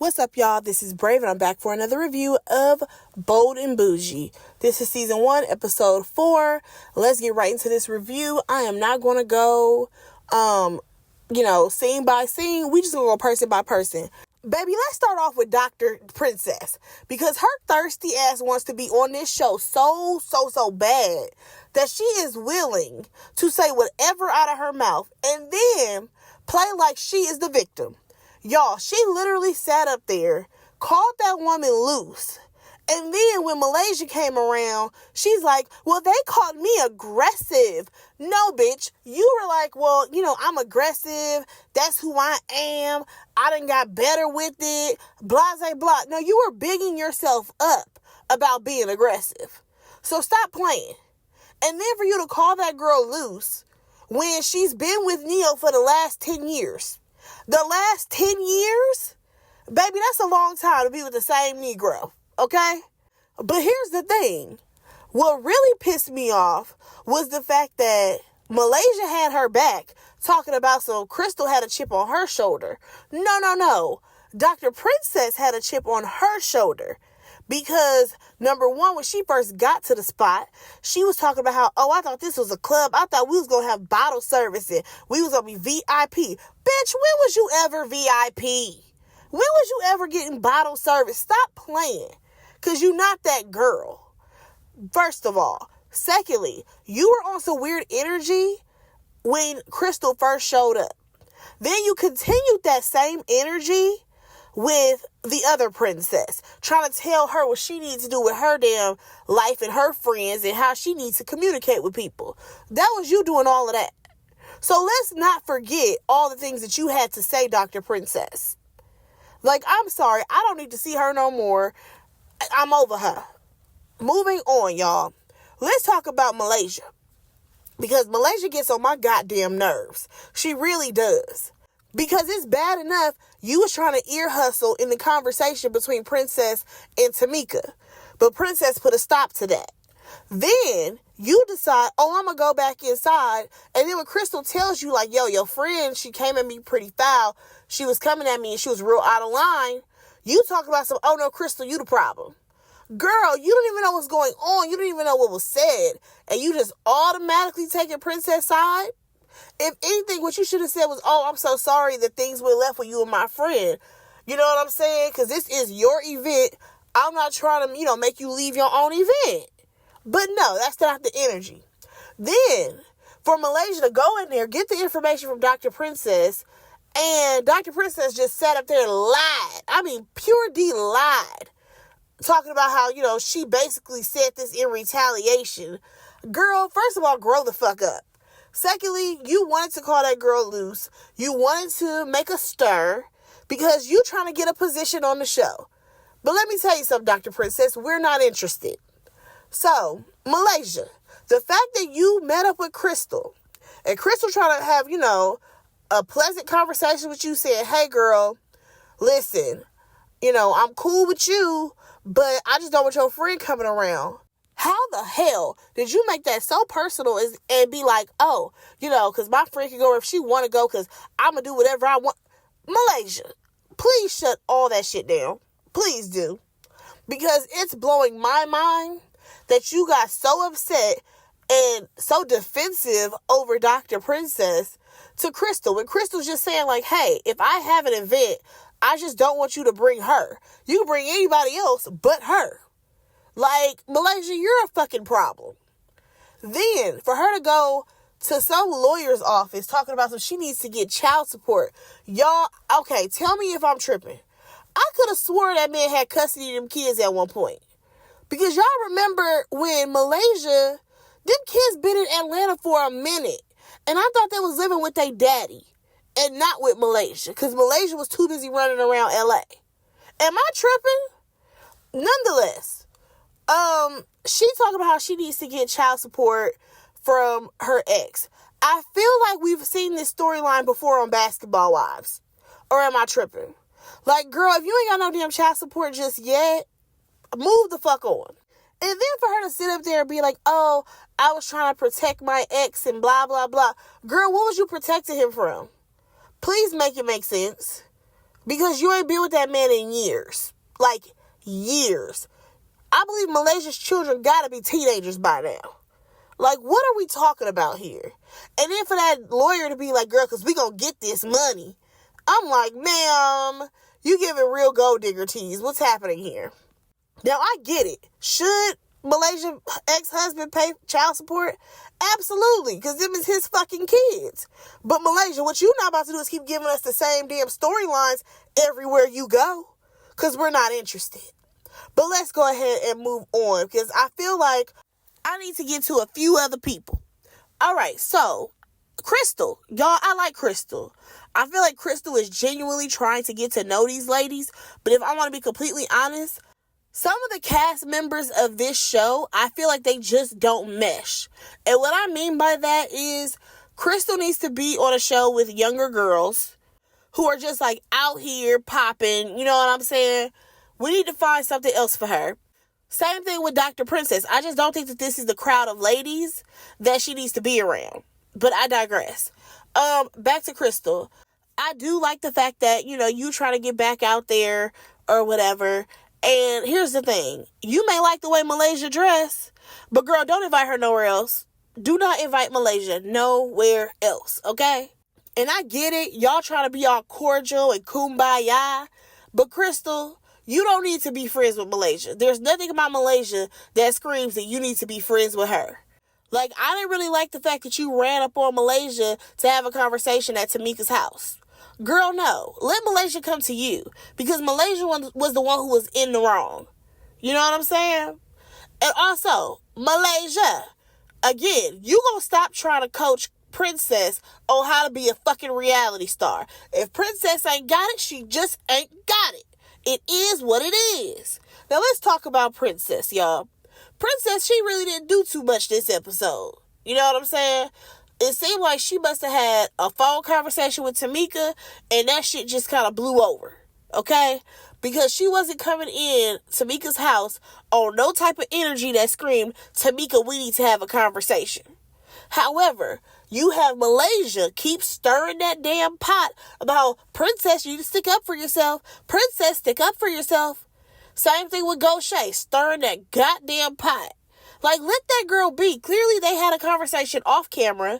What's up, y'all? This is Brave, and I'm back for another review of Bold and Bougie. This is season 1, episode 4. Let's get right into this review. I am not going to go, scene by scene. We just going to go person by person. Baby, let's start off with Dr. Princess, because her thirsty ass wants to be on this show so bad that she is willing to say whatever out of her mouth and then play like she is the victim. Y'all, she literally sat up there, called that woman loose. And then when Malaysia came around, she's like, well, they called me aggressive. No, bitch. You were like, well, I'm aggressive. That's who I am. I done got better with it. Blah, blah, blah. No, you were bigging yourself up about being aggressive. So stop playing. And then for you to call that girl loose when she's been with Neo for the last 10 years. The last 10 years? Baby, that's a long time to be with the same Negro, okay? But here's the thing. What really pissed me off was the fact that Malaysia had her back talking about some Crystal had a chip on her shoulder. No. Dr. Princess had a chip on her shoulder. Because, number one, when she first got to the spot, she was talking about how, I thought this was a club. I thought we was going to have bottle service and we was going to be VIP. Bitch, when was you ever VIP? When was you ever getting bottle service? Stop playing, because you're not that girl, first of all. Secondly, you were on some weird energy when Crystal first showed up. Then you continued that same energy with the other princess, trying to tell her what she needs to do with her damn life and her friends and how she needs to communicate with people. That was you doing all of that. So let's not forget all the things that you had to say, Dr. Princess. Like, I'm sorry, I don't need to see her no more. I'm over her. Moving on, y'all. Let's talk about Malaysia, because Malaysia gets on my goddamn nerves. She really does. Because it's bad enough you was trying to ear hustle in the conversation between Princess and Tamika. But Princess put a stop to that. Then you decide, I'm going to go back inside. And then when Crystal tells you, like, yo, your friend, she came at me pretty foul. She was coming at me and she was real out of line. You talk about some, no, Crystal, you the problem. Girl, you don't even know what's going on. You don't even know what was said. And you just automatically taking Princess' side. If anything, what you should have said was, I'm so sorry that things went left with you and my friend. You know what I'm saying? Because this is your event. I'm not trying to, make you leave your own event. But no, that's not the energy. Then, for Malaysia to go in there, get the information from Dr. Princess, and Dr. Princess just sat up there and lied. I mean, pure D lied. Talking about how, she basically said this in retaliation. Girl, first of all, grow the fuck up. Secondly, you wanted to call that girl loose. You wanted to make a stir because you trying to get a position on the show. But let me tell you something, Dr. Princess, we're not interested. So, Malaysia, the fact that you met up with Crystal and Crystal trying to have, a pleasant conversation with you saying, hey, girl, listen, I'm cool with you, but I just don't want your friend coming around. How the hell did you make that so personal and be like, because my friend can go if she want to go because I'm going to do whatever I want. Malaysia, please shut all that shit down. Please do. Because it's blowing my mind that you got so upset and so defensive over Dr. Princess to Crystal. When Crystal's just saying like, hey, if I have an event, I just don't want you to bring her. You can bring anybody else but her. Like, Malaysia, you're a fucking problem. Then, for her to go to some lawyer's office talking about she needs to get child support. Y'all, okay, tell me if I'm tripping. I could have swore that man had custody of them kids at one point. Because y'all remember when Malaysia, them kids been in Atlanta for a minute. And I thought they was living with their daddy and not with Malaysia. Because Malaysia was too busy running around LA. Am I tripping? Nonetheless. She talking about how she needs to get child support from her ex. I feel like we've seen this storyline before on Basketball Wives. Or am I tripping? Like, girl, if you ain't got no damn child support just yet, move the fuck on. And then for her to sit up there and be like, I was trying to protect my ex and blah, blah, blah. Girl, what was you protecting him from? Please make it make sense. Because you ain't been with that man in years. Like, years. I believe Malaysia's children gotta be teenagers by now. Like, what are we talking about here? And then for that lawyer to be like, girl, because we gonna get this money. I'm like, ma'am, you giving real gold digger tease. What's happening here? Now, I get it. Should Malaysia ex-husband pay child support? Absolutely, because them is his fucking kids. But Malaysia, what you not about to do is keep giving us the same damn storylines everywhere you go, because we're not interested. But let's go ahead and move on, because I feel like I need to get to a few other people. All right, so Crystal. Y'all, I like Crystal. I feel like Crystal is genuinely trying to get to know these ladies, but if I want to be completely honest, some of the cast members of this show, I feel like they just don't mesh. And what I mean by that is Crystal needs to be on a show with younger girls who are just like out here popping. You know what I'm saying? We need to find something else for her. Same thing with Dr. Princess. I just don't think that this is the crowd of ladies that she needs to be around. But I digress. Back to Crystal. I do like the fact that, you try to get back out there or whatever. And here's the thing. You may like the way Malaysia dress, but girl, don't invite her nowhere else. Do not invite Malaysia nowhere else, okay? And I get it. Y'all trying to be all cordial and kumbaya. But Crystal, you don't need to be friends with Malaysia. There's nothing about Malaysia that screams that you need to be friends with her. Like, I didn't really like the fact that you ran up on Malaysia to have a conversation at Tamika's house. Girl, no. Let Malaysia come to you. Because Malaysia was the one who was in the wrong. You know what I'm saying? And also, Malaysia, again, you gonna stop trying to coach Princess on how to be a fucking reality star. If Princess ain't got it, she just ain't got it. It is what it is. Now, let's talk about Princess, y'all. Princess, she really didn't do too much this episode. You know what I'm saying? It seemed like she must have had a phone conversation with Tamika, and that shit just kind of blew over, okay? Because she wasn't coming in Tamika's house on no type of energy that screamed, Tamika, we need to have a conversation. However, you have Malaysia keep stirring that damn pot about Princess, you need to stick up for yourself. Princess, stick up for yourself. Same thing with Goshay, stirring that goddamn pot. Like, let that girl be. Clearly, they had a conversation off camera.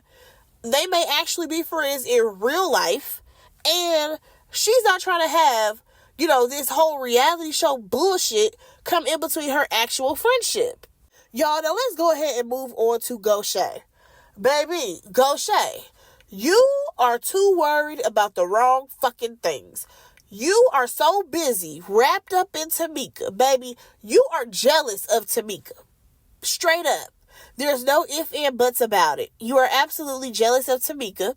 They may actually be friends in real life. And she's not trying to have, this whole reality show bullshit come in between her actual friendship. Y'all, now let's go ahead and move on to Goshay. Baby, Goshay, you are too worried about the wrong fucking things. You are so busy, wrapped up in Tamika. Baby, you are jealous of Tamika. Straight up. There's no ifs and buts about it. You are absolutely jealous of Tamika.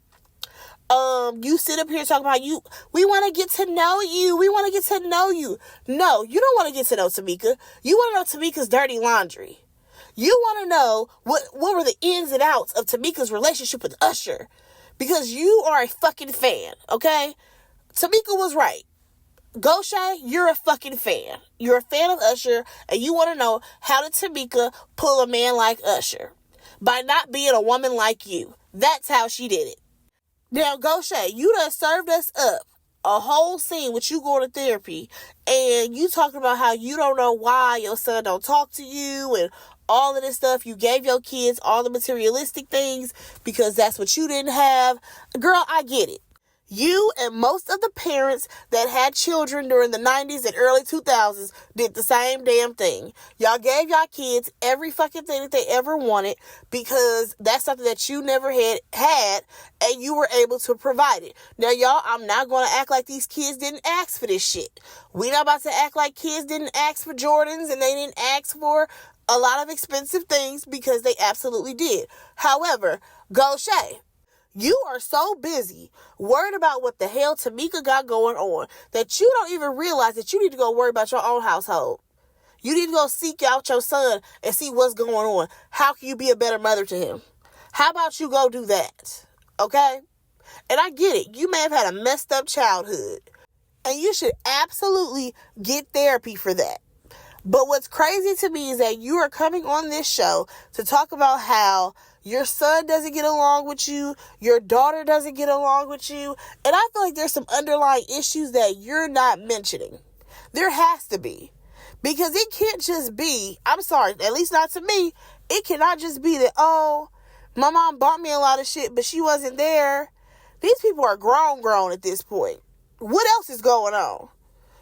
You sit up here talking about we want to get to know you. We want to get to know you. No, you don't want to get to know Tamika. You want to know Tamika's dirty laundry. You want to know what were the ins and outs of Tamika's relationship with Usher. Because you are a fucking fan, okay? Tamika was right. Goshay, you're a fucking fan. You're a fan of Usher, and you want to know how did Tamika pull a man like Usher? By not being a woman like you. That's how she did it. Now, Goshay, you done served us up a whole scene with you going to therapy, and you talking about how you don't know why your son don't talk to you, and all of this stuff. You gave your kids all the materialistic things because that's what you didn't have. Girl, I get it. You and most of the parents that had children during the 90s and early 2000s did the same damn thing. Y'all gave y'all kids every fucking thing that they ever wanted because that's something that you never had and you were able to provide it. Now, y'all, I'm not going to act like these kids didn't ask for this shit. We not about to act like kids didn't ask for Jordans and they didn't ask for a lot of expensive things because they absolutely did. However, Goshay, you are so busy worried about what the hell Tamika got going on that you don't even realize that you need to go worry about your own household. You need to go seek out your son and see what's going on. How can you be a better mother to him? How about you go do that? Okay? And I get it. You may have had a messed up childhood. And you should absolutely get therapy for that. But what's crazy to me is that you are coming on this show to talk about how your son doesn't get along with you, your daughter doesn't get along with you, and I feel like there's some underlying issues that you're not mentioning. There has to be. Because it can't just be, I'm sorry, at least not to me, it cannot just be that, oh, my mom bought me a lot of shit, but she wasn't there. These people are grown at this point. What else is going on?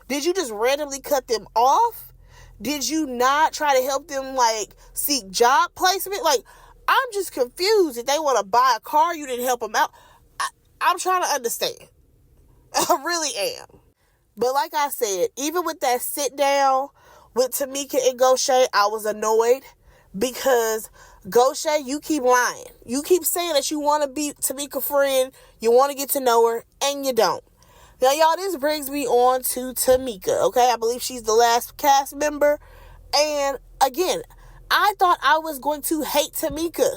Did you just randomly cut them off? Did you not try to help them, like, seek job placement? Like, I'm just confused. If they want to buy a car, you didn't help them out. I'm trying to understand. I really am. But like I said, even with that sit down with Tamika and Goshay, I was annoyed because Goshay, you keep lying. You keep saying that you want to be Tamika's friend, you want to get to know her, and you don't. Now, y'all, this brings me on to Tamika, okay? I believe she's the last cast member. And again, I thought I was going to hate Tamika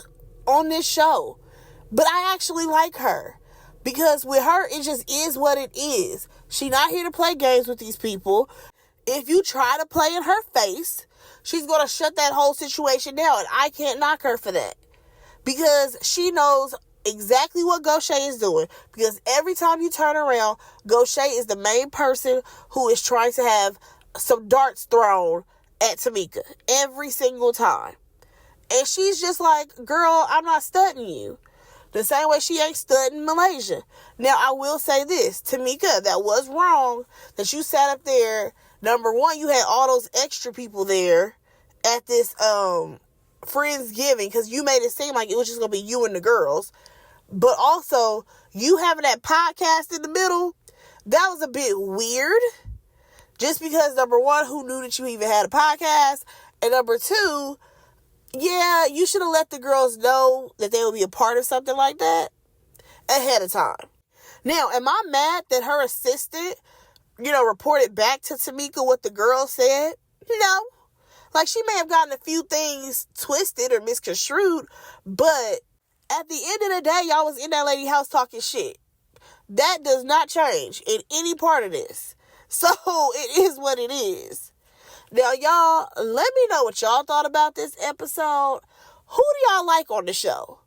on this show, but I actually like her. Because with her, it just is what it is. She's not here to play games with these people. If you try to play in her face, she's going to shut that whole situation down. And I can't knock her for that. Because she knows exactly what Goshay is doing. Because every time you turn around, Goshay is the main person who is trying to have some darts thrown at Tamika. Every single time. And she's just like, girl, I'm not stunting you. The same way she ain't studying Malaysia. Now, I will say this. Tamika, that was wrong that you sat up there. Number one, you had all those extra people there at this Friendsgiving because you made it seem like it was just going to be you and the girls. But also, you having that podcast in the middle, that was a bit weird. Just because, number one, who knew that you even had a podcast? And number two, yeah, you should have let the girls know that they would be a part of something like that ahead of time. Now, am I mad that her assistant, reported back to Tamika what the girl said? No. Like, she may have gotten a few things twisted or misconstrued, but at the end of the day, y'all was in that lady's house talking shit. That does not change in any part of this. So, it is what it is. Now, y'all, let me know what y'all thought about this episode. Who do y'all like on the show?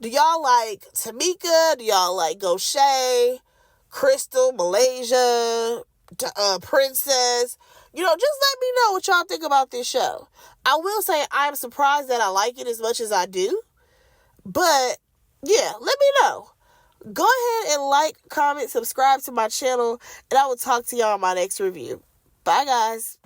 Do y'all like Tamika? Do y'all like Goshay, Crystal, Malaysia, Princess? Just let me know what y'all think about this show. I will say I'm surprised that I like it as much as I do. But, yeah, let me know. Go ahead and like, comment, subscribe to my channel, and I will talk to y'all in my next review. Bye, guys.